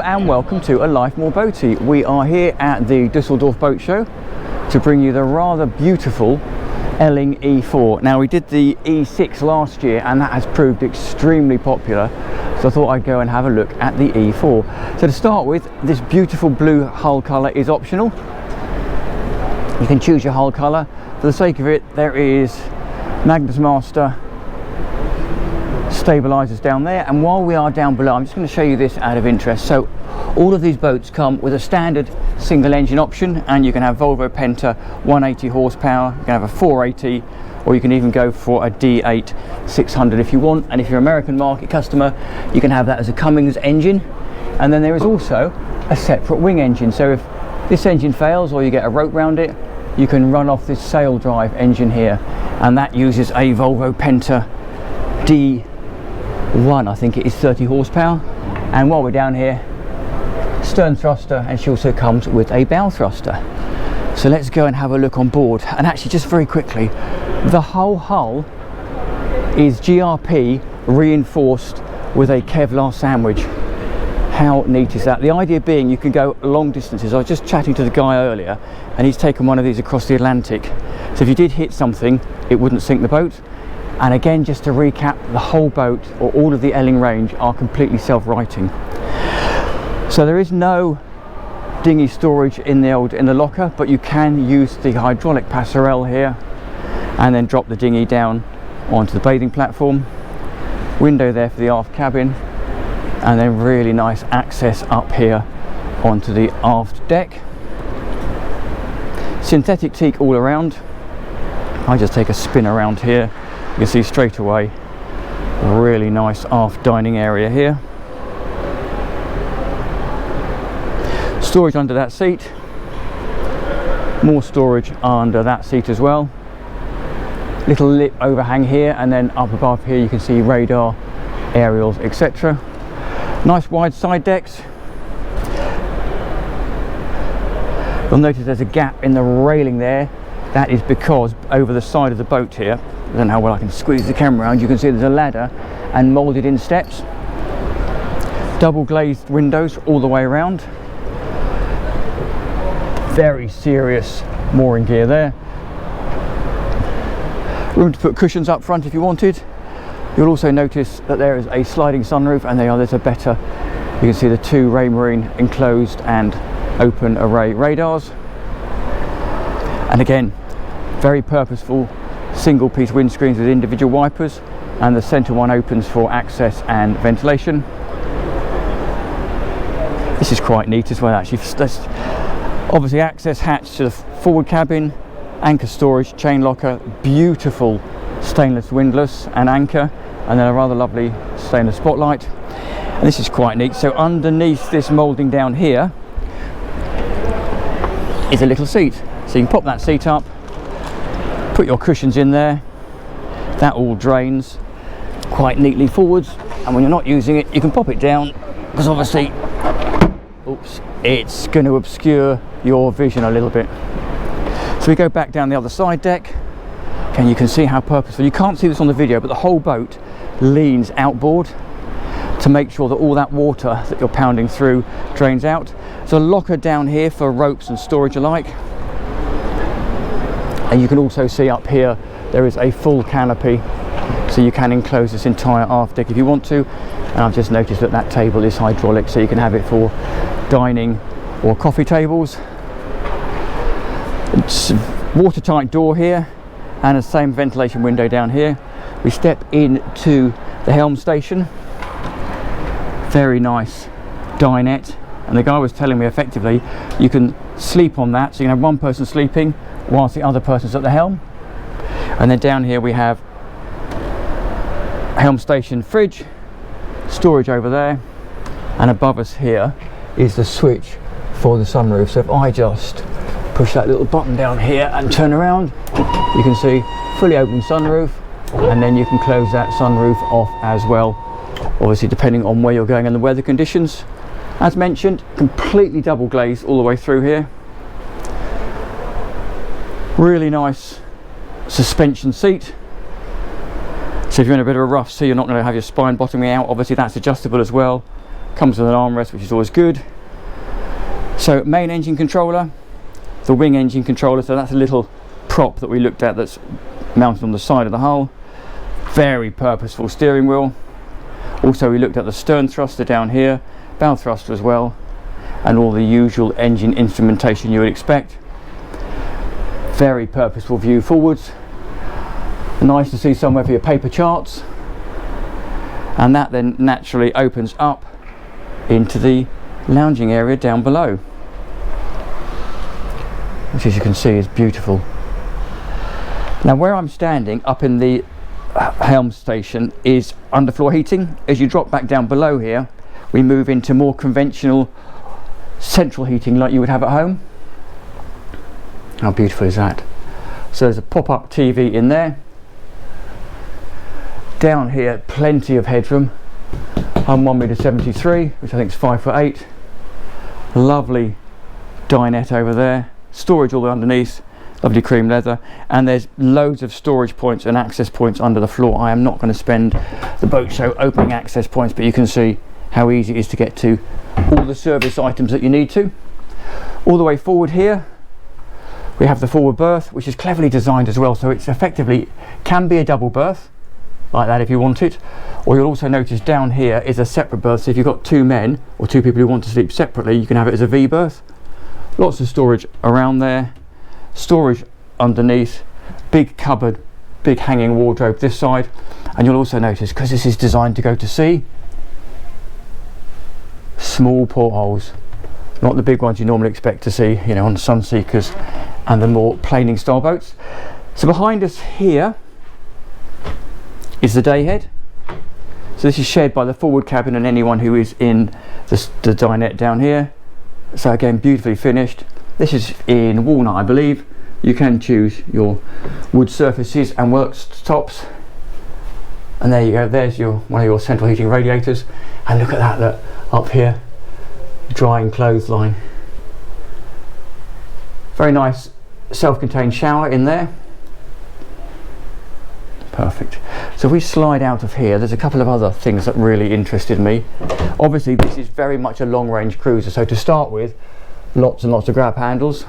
and welcome to A Life More Boaty. We are here at the Düsseldorf Boat Show to bring you the rather beautiful Elling E4. Now, we did the E6 last year and that has proved extremely popular, so I thought I'd go and have a look at the E4. So to start with, this beautiful blue hull colour is optional. You can choose your hull colour. For the sake of it, there is Magnus Master stabilizers down there, and while we are down below, I'm just going to show you this out of interest. So all of these boats come with a standard single engine option, and you can have Volvo Penta 180 horsepower, you can have a 480, or you can even go for a D8 600 if you want. And if you're an American market customer, you can have that as a Cummins engine. And then there is also a separate wing engine, so if this engine fails or you get a rope round it, you can run off this sail drive engine here, and that uses a Volvo Penta D1, I think it is 30 horsepower. And while we're down here, stern thruster, and she also comes with a bow thruster. So let's go and have a look on board. And actually, just very quickly, the whole hull is GRP reinforced with a Kevlar sandwich. How neat is that? The idea being you can go long distances. I was just chatting to the guy earlier and he's taken one of these across the Atlantic, so if you did hit something it wouldn't sink the boat. And again, just to recap, the whole boat, or all of the Elling range, are completely self-righting. So there is no dinghy storage in the locker, but you can use the hydraulic passerelle here and then drop the dinghy down onto the bathing platform. Window there for the aft cabin, and then really nice access up here onto the aft deck. Synthetic teak all around. I just take a spin around here. You can see straight away, really nice aft dining area here. Storage under that seat. More storage under that seat as well. Little lip overhang here, and then up above here you can see radar, aerials, etc. Nice wide side decks. You'll notice there's a gap in the railing there. That is because over the side of the boat here, I don't know how well I can squeeze the camera around, you can see there's a ladder and moulded in steps. Double glazed windows all the way around. Very serious mooring gear there. Room to put cushions up front if you wanted. You'll also notice that there is a sliding sunroof, and there's a better, you can see the two Raymarine enclosed and open array radars. And again, very purposeful single piece windscreens with individual wipers, and the centre one opens for access and ventilation. This is quite neat as well, actually. That's obviously access hatch to the forward cabin, anchor storage, chain locker, beautiful stainless windlass and anchor, and then a rather lovely stainless spotlight. And this is quite neat. So underneath this moulding down here is a little seat, so you can pop that seat up, put your cushions in there. That all drains quite neatly forwards, and when you're not using it you can pop it down, because obviously, oops, it's going to obscure your vision a little bit. So we go back down the other side deck, and you can see how purposeful. You can't see this on the video, but the whole boat leans outboard to make sure that all that water that you're pounding through drains out. There's a locker down here for ropes and storage alike. And you can also see up here there is a full canopy, so you can enclose this entire aft deck if you want to. And I've just noticed that that table is hydraulic, so you can have it for dining or coffee tables. It's a watertight door here, and the same ventilation window down here. We step into the helm station. Very nice dinette, and the guy was telling me effectively you can sleep on that, so you can have one person sleeping whilst the other person's at the helm. And then down here we have helm station fridge, storage over there, and above us here is the switch for the sunroof. So if I just push that little button down here and turn around, you can see fully open sunroof, and then you can close that sunroof off as well, obviously depending on where you're going and the weather conditions. As mentioned, completely double glazed all the way through here. Really nice suspension seat, so if you're in a bit of a rough sea, you're not going to have your spine bottoming out. Obviously that's adjustable as well. comes with an armrest, which is always good. So main engine controller, the wing engine controller, so that's a little prop that we looked at that's mounted on the side of the hull. Very purposeful steering wheel. Also we looked at the stern thruster down here, bow thruster as well, and all the usual engine instrumentation you would expect. Very purposeful view forwards. Nice to see somewhere for your paper charts, and that then naturally opens up into the lounging area down below, which as you can see is beautiful. Now where I'm standing up in the helm station is underfloor heating. As you drop back down below here, we move into more conventional central heating like you would have at home. How beautiful is that? So there's a pop-up TV in there. Down here, plenty of headroom. I'm 1.73 m, which I think is 5'8". Lovely dinette over there. Storage all underneath. Lovely cream leather, and there's loads of storage points and access points under the floor. I am not going to spend the boat show opening access points, but you can see how easy it is to get to all the service items that you need to. All the way forward here we have the forward berth, which is cleverly designed as well, so it's effectively can be a double berth like that if you want it, or you'll also notice down here is a separate berth, so if you've got two men or two people who want to sleep separately, you can have it as a V-berth. Lots of storage around there. Storage underneath, big cupboard, big hanging wardrobe this side, and you'll also notice, because this is designed to go to sea, small portholes, not the big ones you normally expect to see, you know, on Sunseekers and the more planing style boats. So behind us here is the day head. So this is shared by the forward cabin and anyone who is in the dinette down here. So again, beautifully finished. This is in walnut, I believe. You can choose your wood surfaces and worktops. And there you go, there's one of your central heating radiators. And look at that up here, drying clothesline. Very nice self-contained shower in there. Perfect. So if we slide out of here, there's a couple of other things that really interested me. Obviously this is very much a long-range cruiser, so to start with, lots and lots of grab handles,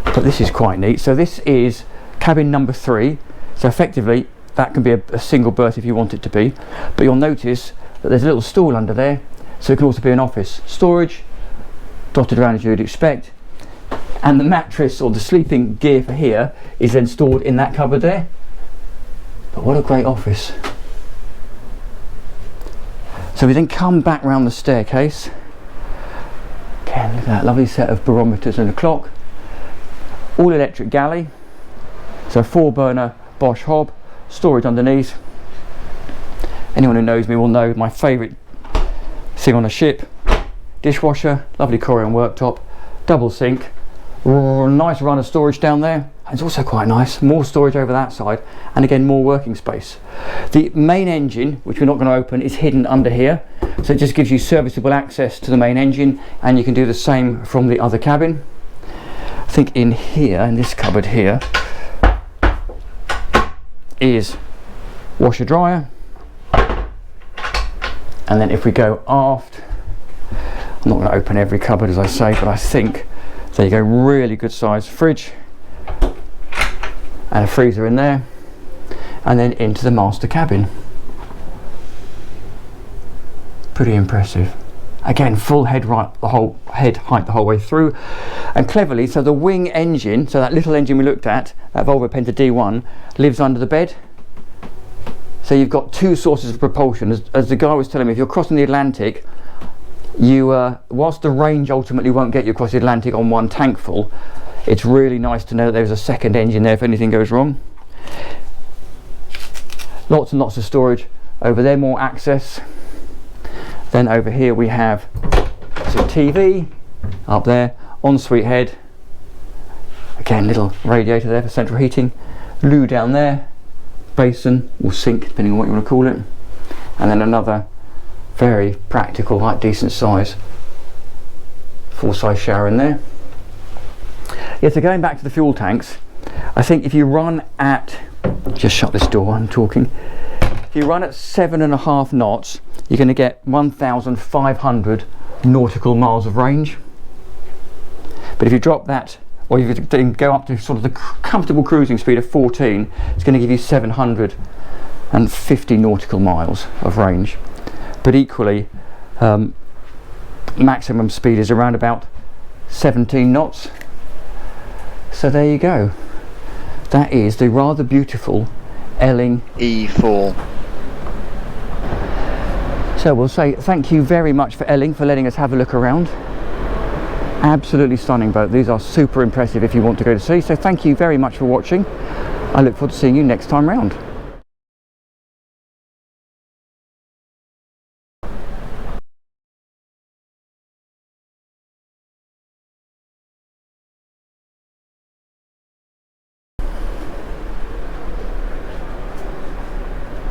but this is quite neat. So this is cabin number 3, so effectively that can be a single berth if you want it to be, but you'll notice that there's a little stool under there, so it can also be an office. Storage dotted around as you would expect, and the mattress or the sleeping gear for here is then stored in that cupboard there. But what a great office. So we then come back round the staircase. Again, look at that lovely set of barometers and a clock. All electric galley. So 4-burner Bosch hob. Storage underneath. Anyone who knows me will know my favourite thing on a ship. Dishwasher, lovely Corian worktop, double sink. Nice run of storage down there. It's also quite nice, more storage over that side, and again more working space. The main engine, which we're not going to open, is hidden under here, so it just gives you serviceable access to the main engine, and you can do the same from the other cabin. I think in here, in this cupboard here, is washer dryer, and then if we go aft, I'm not going to open every cupboard as I say, but I think there you go, really good size fridge and a freezer in there, and then into the master cabin. Pretty impressive. Again, full head height the whole way through, and cleverly, so the wing engine, so that little engine we looked at, that Volvo Penta D1, lives under the bed. So you've got two sources of propulsion. As the guy was telling me, if you're crossing the Atlantic, you whilst the range ultimately won't get you across the Atlantic on one tank full, it's really nice to know that there's a second engine there if anything goes wrong. Lots and lots of storage over there, more access. Then over here we have some TV up there, ensuite head, again little radiator there for central heating, loo down there, basin or sink depending on what you want to call it, and then another very practical, like decent size, full size shower in there. Yeah, so going back to the fuel tanks, I think if you run at, just shut this door, I'm talking, if you run at 7.5 knots, you're going to get 1,500 nautical miles of range. But if you drop that, or if you go up to sort of the comfortable cruising speed of 14, it's going to give you 750 nautical miles of range. But equally, maximum speed is around about 17 knots. So there you go. That is the rather beautiful Elling E4. So we'll say thank you very much for Elling for letting us have a look around. Absolutely stunning boat. These are super impressive if you want to go to sea. So thank you very much for watching. I look forward to seeing you next time round.